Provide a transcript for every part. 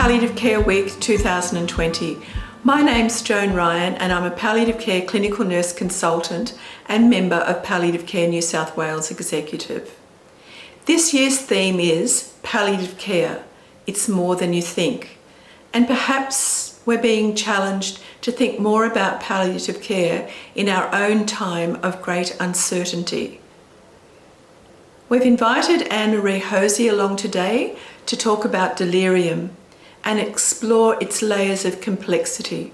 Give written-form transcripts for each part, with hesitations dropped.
Palliative Care Week 2020. My name's Joan Ryan and I'm a palliative care clinical nurse consultant and member of Palliative Care New South Wales Executive. This year's theme is Palliative Care. It's more than you think. And perhaps we're being challenged to think more about palliative care in our own time of great uncertainty. We've invited Annmarie Hosie along today to talk about delirium and explore its layers of complexity.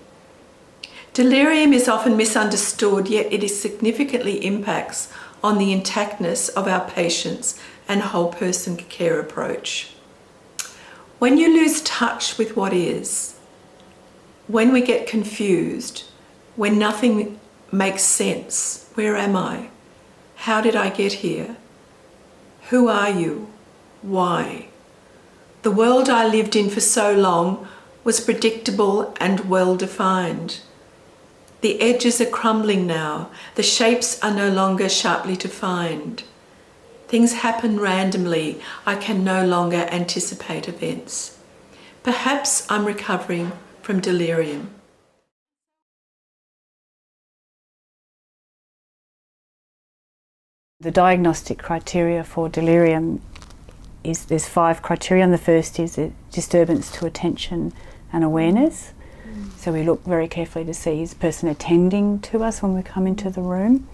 Delirium is often misunderstood, yet it significantly impacts on the intactness of our patients and whole person care approach. When you lose touch with what is, when we get confused, when nothing makes sense, where am I? How did I get here? Who are you? Why? The world I lived in for so long was predictable and well-defined. The edges are crumbling now. The shapes are no longer sharply defined. Things happen randomly. I can no longer anticipate events. Perhaps I'm recovering from delirium. The diagnostic criteria for delirium is there's 5 criteria. And the first is a disturbance to attention and awareness. So we look very carefully to see is the person attending to us when we come into the room.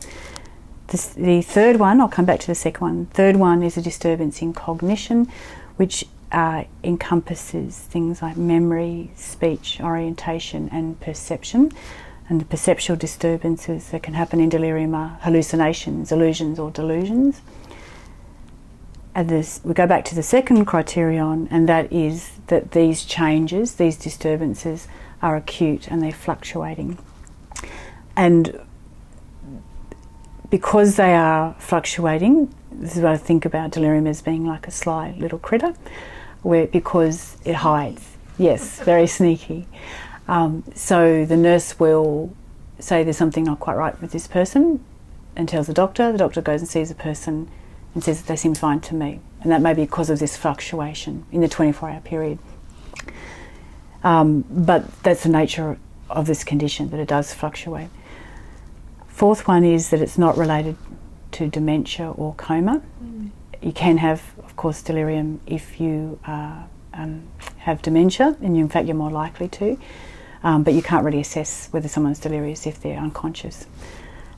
The third one, I'll come back to the second one. Third one is a disturbance in cognition, which encompasses things like memory, speech, orientation and perception. And the perceptual disturbances that can happen in delirium are hallucinations, illusions or delusions. And we go back to the second criterion, and that is that these changes, these disturbances are acute and they're fluctuating. And because they are fluctuating, this is what I think about delirium as being like a sly little critter, because it hides. Yes, very sneaky. So the nurse will say there's something not quite right with this person and tells the doctor goes and sees the person and says they seem fine to me. And that may be because of this fluctuation in the 24-hour period. But that's the nature of this condition, that it does fluctuate. Fourth one is that it's not related to dementia or coma. You can have, of course, delirium if you have dementia, and in fact you're more likely to, but you can't really assess whether someone's delirious if they're unconscious.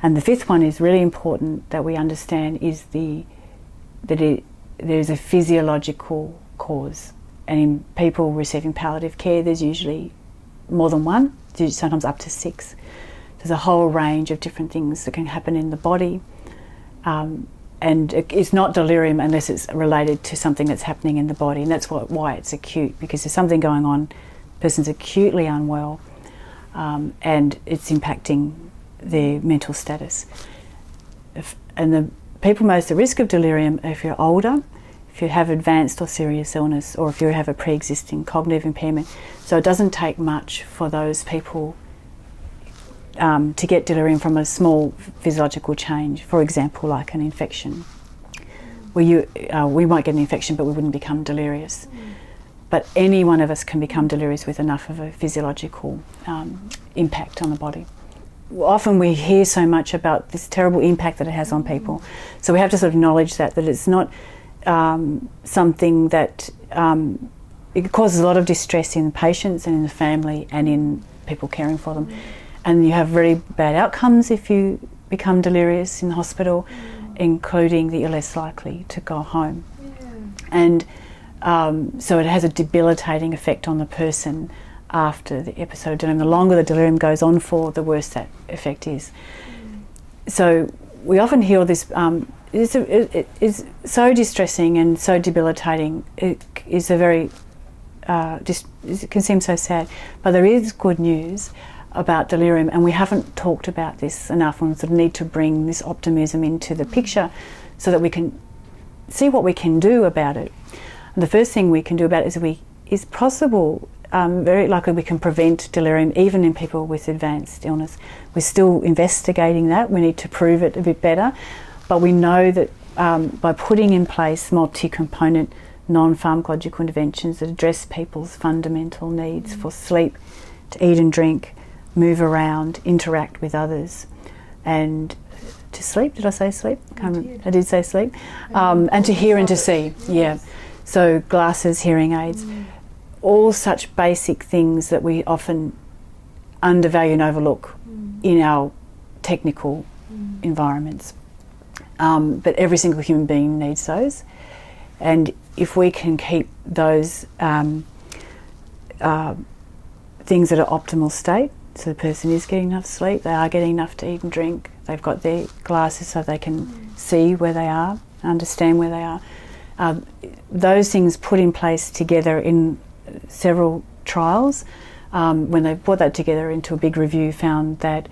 And the fifth one is really important that we understand is there's a physiological cause. And in people receiving palliative care, there's usually more than one, sometimes up to 6. There's a whole range of different things that can happen in the body. And it's not delirium unless it's related to something that's happening in the body. And that's why it's acute, because there's something going on, the person's acutely unwell, and it's impacting their mental status. And the people most at risk of delirium are if you're older, if you have advanced or serious illness, or if you have a pre-existing cognitive impairment. So it doesn't take much for those people to get delirium from a small physiological change, for example, like an infection. We might get an infection, but we wouldn't become delirious. But any one of us can become delirious with enough of a physiological impact on the body. Often we hear so much about this terrible impact that it has on people. So we have to sort of acknowledge that it's not something that it causes a lot of distress in patients and in the family and in people caring for them. And you have very bad outcomes if you become delirious in the hospital, including that you're less likely to go home. And so it has a debilitating effect on the person after the episode of delirium. The longer the delirium goes on for, the worse that effect is. So we often hear this, it's so distressing and so debilitating. It is a very, it can seem so sad, but there is good news about delirium, and we haven't talked about this enough, and we sort of need to bring this optimism into the picture so that we can see what we can do about it. And the first thing we can do about it is possible. Very likely we can prevent delirium even in people with advanced illness. We're still investigating that. We need to prove it a bit better. But we know that by putting in place multi-component non-pharmacological interventions that address people's fundamental needs for sleep, to eat and drink, move around, interact with others, and to sleep. Did I say sleep? I did say sleep. And to hear and to see. Yeah. So glasses, hearing aids, all such basic things that we often undervalue and overlook in our technical environments. But every single human being needs those. And if we can keep those things at an optimal state, so the person is getting enough sleep, they are getting enough to eat and drink, they've got their glasses so they can see where they are, understand where they are. Those things put in place together in several trials, when they brought that together into a big review, found that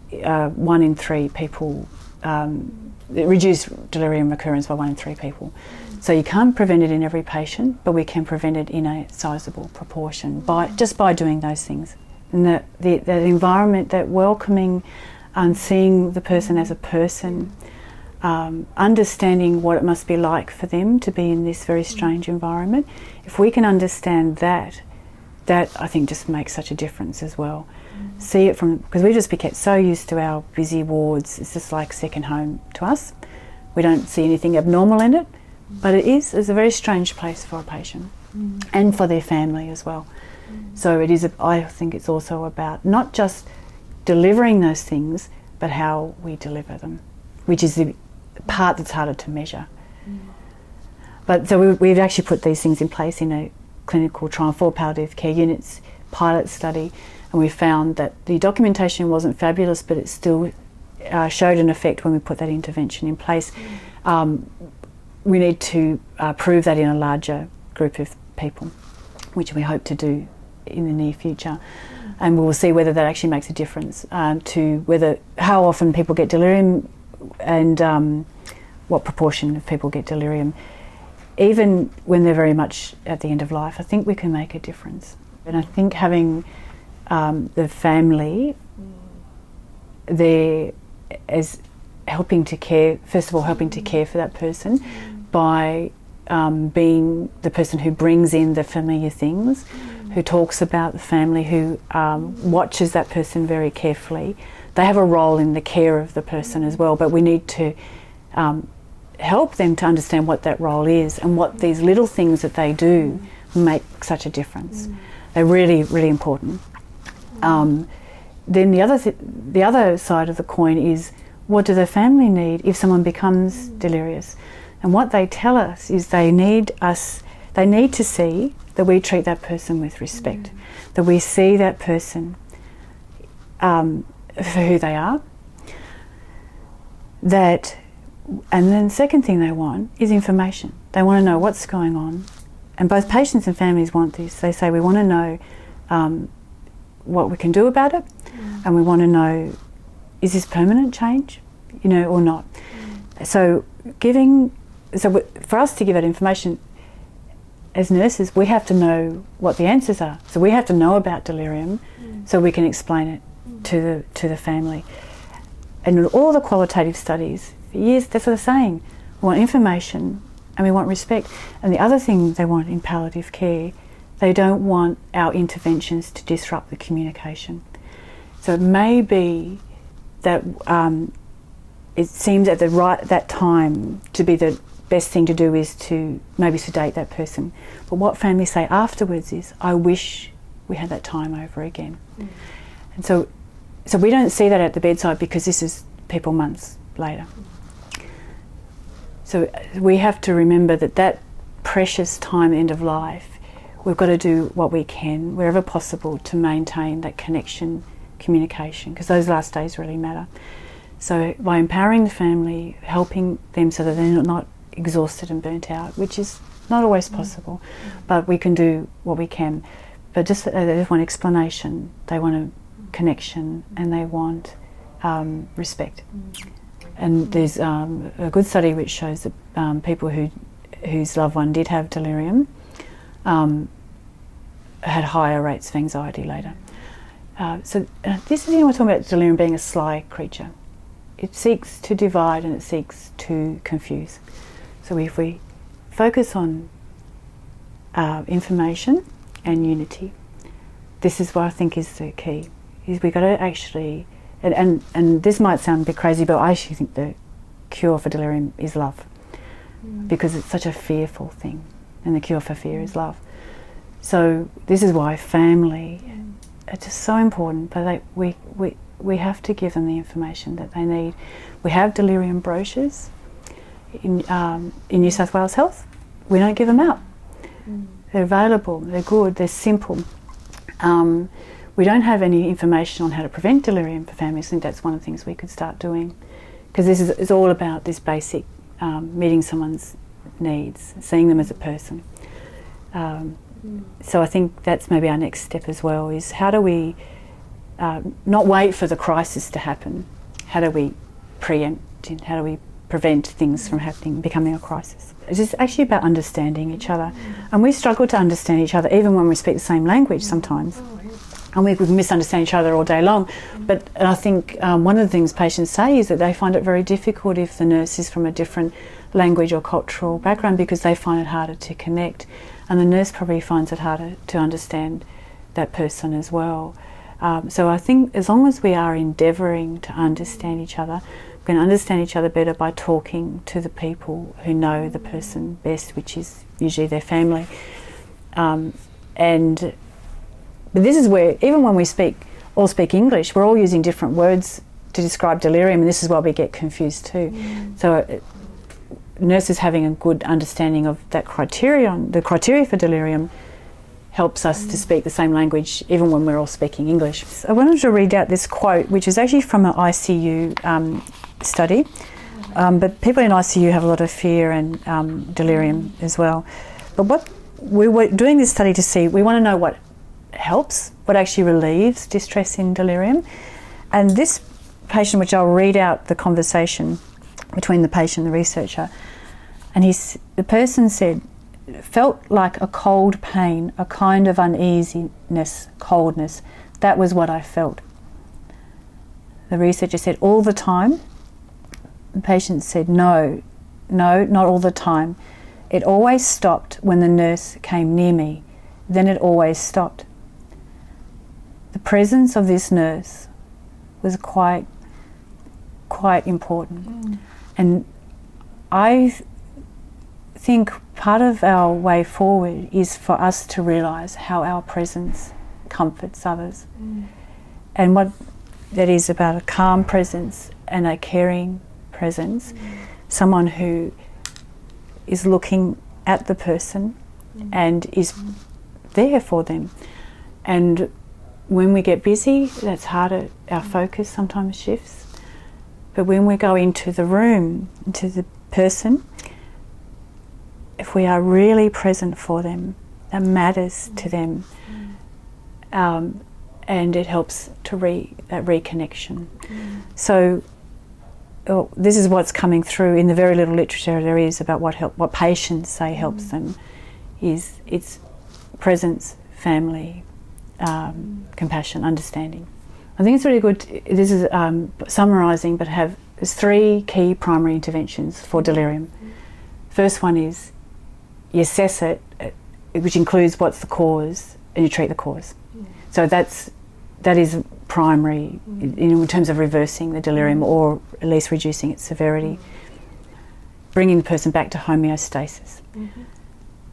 1 in 3 people, it reduced delirium recurrence by 1 in 3 people. So you can't prevent it in every patient, but we can prevent it in a sizable proportion just by doing those things. And the environment, that welcoming and seeing the person as a person, understanding what it must be like for them to be in this very strange environment. If we can understand that I think just makes such a difference as well. See it from, because we just became so used to our busy wards, it's just like second home to us. We don't see anything abnormal in it, but it's a very strange place for a patient and for their family as well. So it is, I think it's also about not just delivering those things, but how we deliver them, which is the part that's harder to measure. But so we've actually put these things in place in a clinical trial for palliative care units pilot study, and we found that the documentation wasn't fabulous, but it still showed an effect when we put that intervention in place. We need to prove that in a larger group of people, which we hope to do in the near future, and we will see whether that actually makes a difference to how often people get delirium and what proportion of people get delirium. Even when they're very much at the end of life, I think we can make a difference. And I think having the family there as helping to care, first of all helping to care for that person by being the person who brings in the familiar things, who talks about the family, who watches that person very carefully. They have a role in the care of the person as well, but we need to help them to understand what that role is and what these little things that they do make such a difference. They're really, really important. Then the other side of the coin is, what do the family need if someone becomes delirious? And what they tell us is they need to see that we treat that person with respect, that we see that person for who they are. And then the second thing they want is information. They want to know what's going on. And both patients and families want this. They say, we want to know what we can do about it, and we want to know, is this permanent change, or not? So for us to give that information, as nurses, we have to know what the answers are. So we have to know about delirium so we can explain it to the family. And in all the qualitative studies, for years, that's what they're saying. We want information and we want respect. And the other thing they want in palliative care, they don't want our interventions to disrupt the communication. So it may be that it seems at that time to be the best thing to do is to maybe sedate that person. But what families say afterwards is, I wish we had that time over again. And so we don't see that at the bedside because this is people months later. So we have to remember that precious time, end of life, we've got to do what we can, wherever possible, to maintain that connection, communication, because those last days really matter. So by empowering the family, helping them so that they're not exhausted and burnt out, which is not always possible, but we can do what we can. But they just want explanation, they want a connection, and they want respect. And there's a good study which shows that people whose loved one did have delirium had higher rates of anxiety later. So this is, we're talking about delirium being a sly creature. It seeks to divide and it seeks to confuse. So if we focus on information and unity. This is what I think is the key, is we got to actually, and this might sound a bit crazy, but I actually think the cure for delirium is love, because it's such a fearful thing, and the cure for fear is love. So this is why family are just so important, but we have to give them the information that they need. We have delirium brochures in New South Wales Health. We don't give them out. They're available, they're good, they're simple. We don't have any information on how to prevent delirium for families. I think that's one of the things we could start doing, because it's all about this basic meeting someone's needs, seeing them as a person. So I think that's maybe our next step as well, is how do we not wait for the crisis to happen? How do we preempt and how do we prevent things from happening, becoming a crisis? It's just actually about understanding each other. And we struggle to understand each other even when we speak the same language sometimes. And we misunderstand each other all day long. But I think one of the things patients say is that they find it very difficult if the nurse is from a different language or cultural background, because they find it harder to connect. And the nurse probably finds it harder to understand that person as well. So I think as long as we are endeavouring to understand each other, we can understand each other better by talking to the people who know the person best, which is usually their family. But this is where, even when we all speak English, we're all using different words to describe delirium, and this is why we get confused too. So nurses having a good understanding of that criterion, the criteria for delirium, helps us to speak the same language even when we're all speaking English. So I wanted to read out this quote, which is actually from an ICU study, but people in ICU have a lot of fear and delirium as well. But what we were doing this study to see, we want to know what helps, what actually relieves distress in delirium. And this patient, which I'll read out the conversation between the patient and the researcher, and the person said, felt like a cold pain, a kind of uneasiness, coldness. That was what I felt. The researcher said, all the time? The patient said, no, not all the time. It always stopped when the nurse came near me. Then it always stopped. The presence of this nurse was quite important. And I think part of our way forward is for us to realise how our presence comforts others. And what that is about a calm presence and a caring presence, someone who is looking at the person and is there for them. And when we get busy, that's harder, our focus sometimes shifts. But when we go into the room, into the person, if we are really present for them, that matters to them, and it helps to that reconnection. So this is what's coming through in the very little literature there is about what patients say helps them, is it's presence, family, compassion, understanding. I think it's really good. This is summarising, but there's 3 key primary interventions for delirium. First one is you assess it, which includes what's the cause, and you treat the cause. So that is primary in terms of reversing the delirium, or at least reducing its severity, bringing the person back to homeostasis.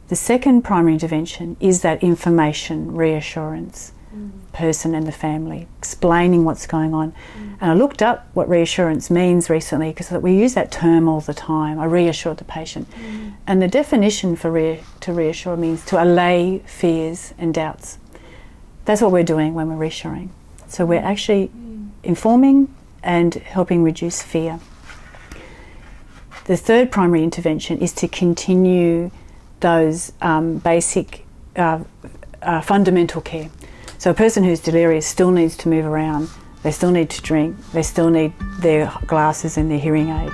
The second primary intervention is that information, reassurance, person and the family, explaining what's going on. And I looked up what reassurance means recently, because we use that term all the time. I reassured the patient. And the definition for to reassure means to allay fears and doubts. That's what we're doing when we're reassuring. So we're actually informing and helping reduce fear. The third primary intervention is to continue those basic fundamental care. So a person who's delirious still needs to move around, they still need to drink, they still need their glasses and their hearing aid.